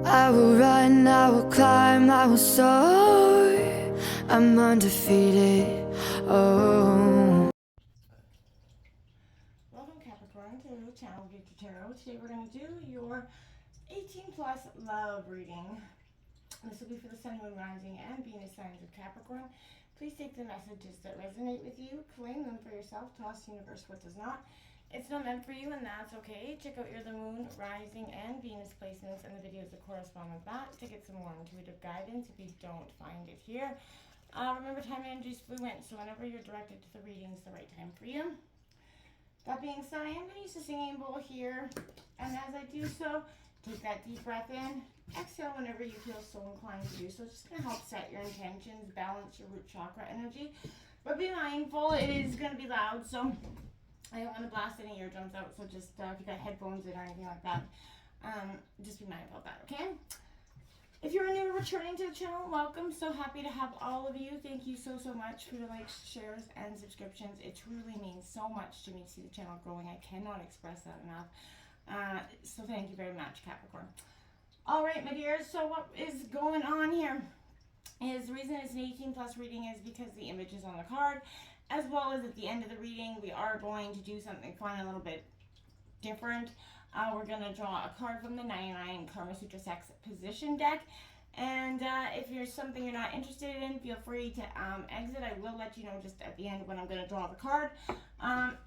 I will run, I will climb, I will soar. I'm undefeated. Oh. Welcome Capricorn to Channel Victor Tarot. Today we're going to do your 18 plus love reading. This will be for the Sun, Moon, Rising, and Venus signs of Capricorn. Please take the messages that resonate with you, claim them for yourself, toss the universe what does not. It's not meant for you, and that's okay. Check out your the Moon, Rising, and Venus placements and the videos that correspond with that to get some more intuitive guidance if you don't find it here. Remember, time and energy is fluent, so whenever you're directed to the reading, it's the right time for you. That being said, I am going to use a singing bowl here, and as I do so, take that deep breath in, exhale whenever you feel so inclined to do so. It's just going to help set your intentions, balance your root chakra energy, but be mindful, it is going to be loud, so I don't want to blast any eardrums out, so just if you got headphones in or anything like that, just be mindful of that, okay? If you're new or returning to the channel, welcome. So happy to have all of you. Thank you so much for the likes, shares, and subscriptions. It truly means so much to me to see the channel growing. I cannot express that enough. So thank you very much, Capricorn. All right, my dears. So what is going on here is the reason it's an 18 plus reading is because the image is on the card, as well as at the end of the reading, we are going to do something fun, a little bit different. We're going to draw a card from the 99 Karma Sutra Sex Position deck. And if there's something you're not interested in, feel free to exit. I will let you know just at the end when I'm going to draw the card.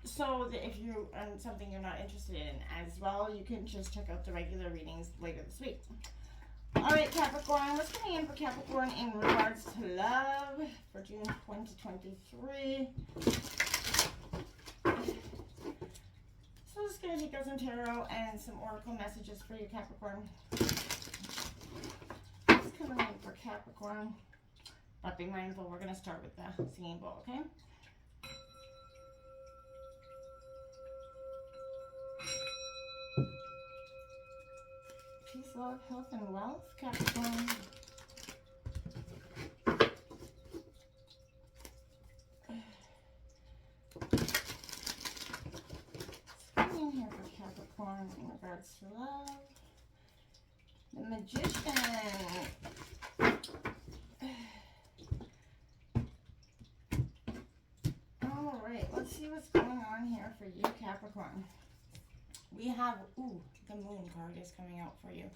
So that if you're something you're not interested in as well, you can just check out the regular readings later this week. All right, Capricorn, what's coming in for Capricorn in regards to love for June 2023? So I'm just going to take out some tarot and some oracle messages for you, Capricorn. What's coming in for Capricorn? But be mindful, we're going to start with the singing bowl, okay? Peace, love, health, and wealth, Capricorn. Here for Capricorn in regards to love. The Magician. All right, let's see what's going on here for you, Capricorn. We have, the Moon card is coming out for you.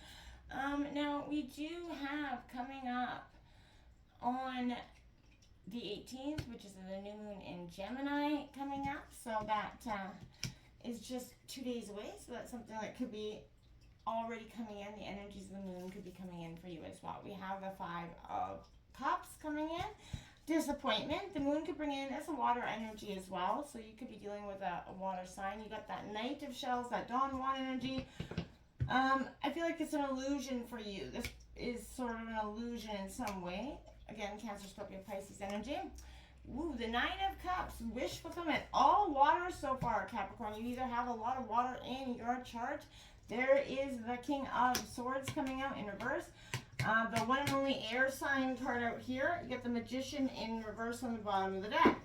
Now, we do have coming up on the 18th, which is the new moon in Gemini coming up. So that is just 2 days away, so that's something that could be already coming in. The energies of the moon could be coming in for you as well. We have the 5 of Cups coming in. Disappointment. The moon could bring in, that's a water energy as well, so you could be dealing with a water sign. You got that Knight of Shells, that Dawn Water energy. I feel like it's an illusion for you. This is sort of an illusion in some way. Again, Cancer, Scorpio, Pisces energy. The 9 of Cups, wish fulfillment. All water so far, Capricorn. You either have a lot of water in your chart. There is the King of Swords coming out in reverse. The one and only air sign card out here. You get the Magician in reverse on the bottom of the deck.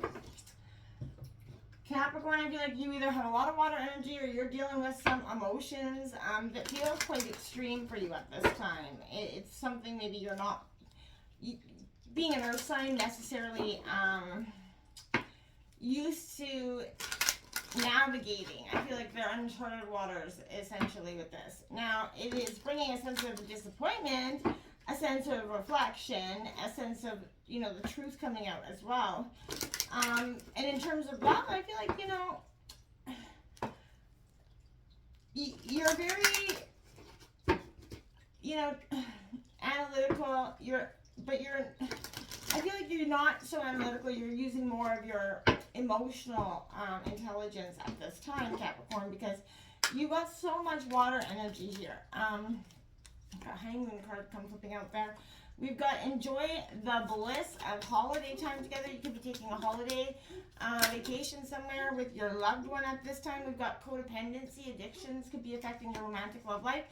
Capricorn, I feel like you either have a lot of water energy or you're dealing with some emotions that feel quite extreme for you at this time. It's something maybe you're not... being an earth sign necessarily used to navigating. I feel like they're uncharted waters essentially with this. Now, it is bringing a sense of disappointment, a sense of reflection, a sense of, the truth coming out as well. And in terms of love, I feel like, you're very, analytical, I feel like you're not so analytical. You're using more of your emotional intelligence at this time, Capricorn, because you got so much water energy here. Got Hangman card come flipping out there. We've got enjoy the bliss of holiday time together. You could be taking a holiday vacation somewhere with your loved one at this time. We've got codependency, addictions could be affecting your romantic love life.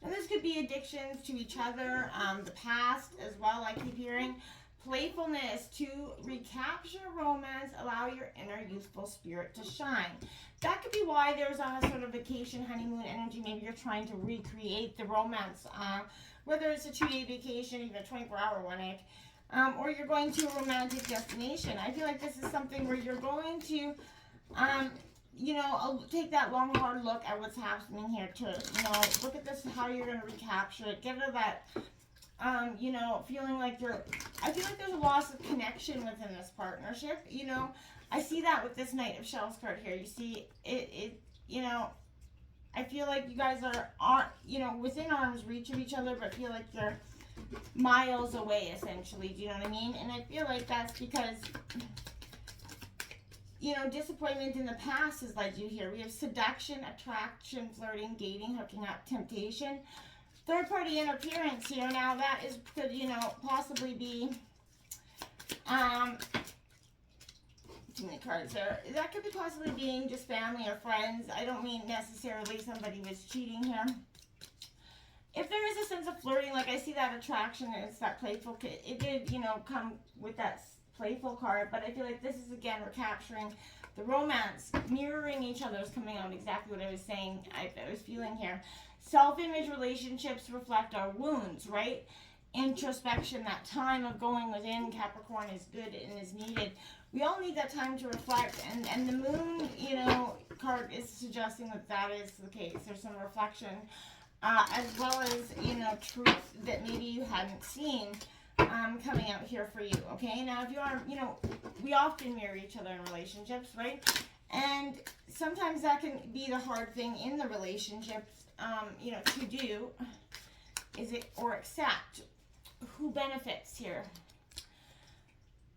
And this could be addictions to each other, the past as well, I keep hearing. playfulness to recapture romance, allow your inner youthful spirit to shine. That could be why there's a sort of vacation, honeymoon energy. Maybe you're trying to recreate the romance, whether it's a 2-day vacation, even a 24-hour one, or you're going to a romantic destination. I feel like this is something where you're going to, take that long, hard look at what's happening here to, look at this, how you're going to recapture it. Get rid of that, feeling like I feel like there's a loss of connection within this partnership. I see that with this Knight of Shells card here. You see, I feel like you guys are within arm's reach of each other, but feel like you're miles away, essentially. Do you know what I mean? And I feel like that's because, disappointment in the past has led you here. We have seduction, attraction, flirting, dating, hooking up, temptation. Third party interference here. Now that could, possibly be, too many cards there. That could be possibly being just family or friends. I don't mean necessarily somebody was cheating here. If there is a sense of flirting, like I see that attraction, it's that playful, it did, come with that playful card, but I feel like this is, again, recapturing the romance, mirroring each other is coming out exactly what I was saying, I was feeling here. Self-image relationships reflect our wounds, right? Introspection, that time of going within, Capricorn, is good and is needed. We all need that time to reflect, and the moon, card is suggesting that is the case. There's some reflection, as well as, truth that maybe you hadn't seen coming out here for you, okay? Now, if you are, we often mirror each other in relationships, right? And sometimes that can be the hard thing in the relationships, to do, or accept. Who benefits here?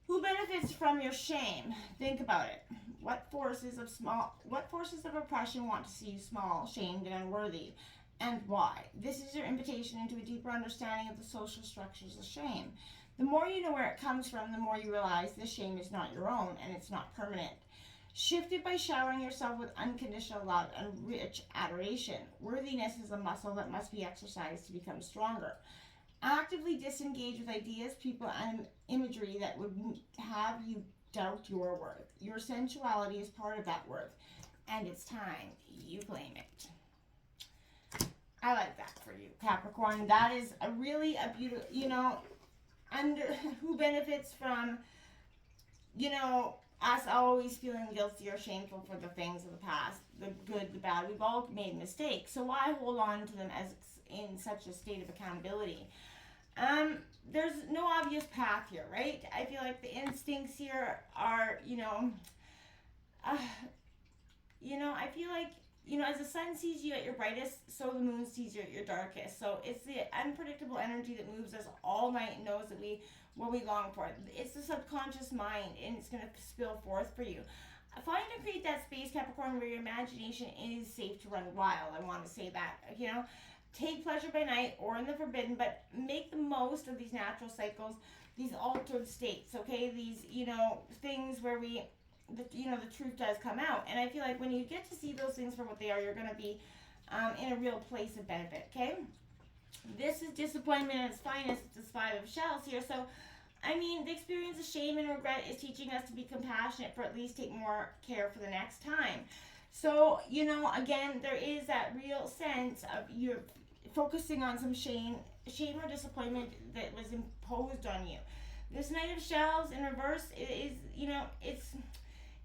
Who benefits from your shame? Think about it. What forces of oppression want to see you small, shamed, and unworthy? And why? This is your invitation into a deeper understanding of the social structures of shame. The more you know where it comes from, the more you realize this shame is not your own and it's not permanent. Shift it by showering yourself with unconditional love and rich adoration. Worthiness is a muscle that must be exercised to become stronger. Actively disengage with ideas, people, and imagery that would have you doubt your worth. Your sensuality is part of that worth, and it's time you claim it. I like that for you, Capricorn. That is a beautiful, who benefits from, us always feeling guilty or shameful for the things of the past, the good, the bad. We've all made mistakes, so why hold on to them as in such a state of accountability? There's no obvious path here, right? I feel like the instincts here are, I feel like, as the sun sees you at your brightest, so the moon sees you at your darkest. So it's the unpredictable energy that moves us all night and knows that what we long for. It's the subconscious mind, and it's going to spill forth for you. Find and create that space, Capricorn, where your imagination is safe to run wild. I want to say that, Take pleasure by night or in the forbidden, but make the most of these natural cycles, these altered states, okay? These, things where the truth does come out. And I feel like when you get to see those things for what they are, you're going to be in a real place of benefit, okay? This is disappointment at its finest. It's this 5 of Shells here. So, the experience of shame and regret is teaching us to be compassionate, for at least take more care for the next time. So, again, there is that real sense of you're focusing on some shame or disappointment that was imposed on you. This Knight of Shells in reverse is,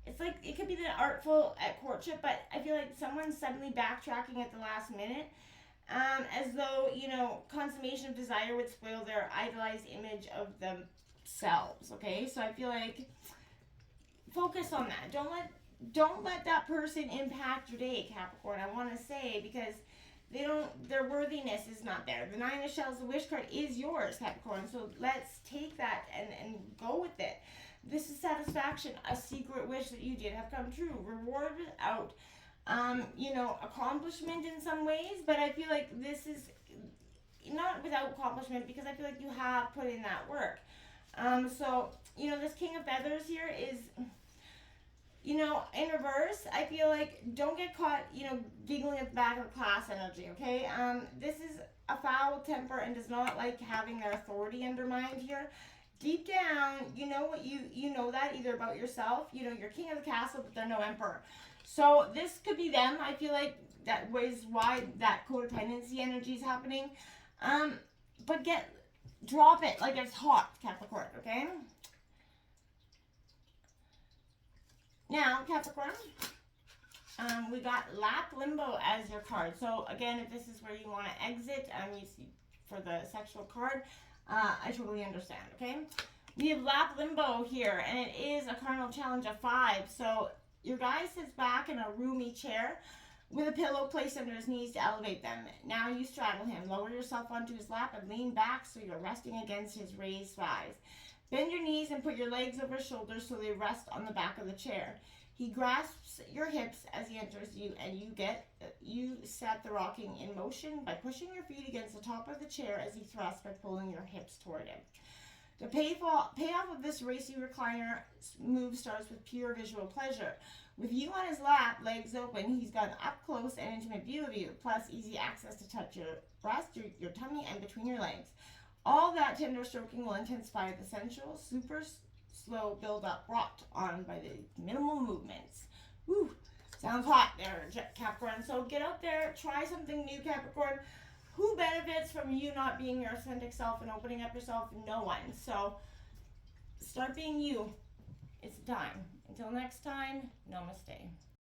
it's like it could be the artful at courtship, but I feel like someone's suddenly backtracking at the last minute, as though, consummation of desire would spoil their idolized image of themselves, okay? So I feel like focus on that. Don't let that person impact your day, Capricorn. I want to say, because their worthiness is not there. The 9 of Shells, the wish card, is yours, Capricorn. So let's take that and go with it. This is satisfaction, a secret wish that you did have come true. Reward without, accomplishment in some ways, but I feel like this is not without accomplishment, because I feel like you have put in that work. So, this King of Feathers here is, in reverse. I feel like don't get caught, giggling at the back of the class energy, okay? This is a foul temper and does not like having their authority undermined here. Deep down, you know what you know that either about yourself, you know, you're king of the castle, but they're no emperor. So this could be them. I feel like that was why that codependency energy is happening. Um, but drop it like it's hot, Capricorn. Okay. Now, Capricorn, we got lap limbo as your card. So again, if this is where you want to exit, you see for the sexual card, I totally understand. Okay. We have lap limbo here, and it is a cardinal challenge of 5. So your guy sits back in a roomy chair with a pillow placed under his knees to elevate them. Now you straddle him. Lower yourself onto his lap and lean back so you're resting against his raised thighs. Bend your knees and put your legs over his shoulders so they rest on the back of the chair. He grasps your hips as he enters you, and you set the rocking in motion by pushing your feet against the top of the chair as he thrusts by pulling your hips toward him. The payoff of this racy recliner move starts with pure visual pleasure. With you on his lap, legs open, he's got an up close and intimate view of you, plus easy access to touch your breast, your tummy, and between your legs. All that tender stroking will intensify the sensual, super slow build up brought on by the minimal movements. Woo! Sounds hot there, Capricorn. So get out there, try something new, Capricorn. Who benefits from you not being your authentic self and opening up yourself? No one. So start being you. It's time. Until next time, namaste.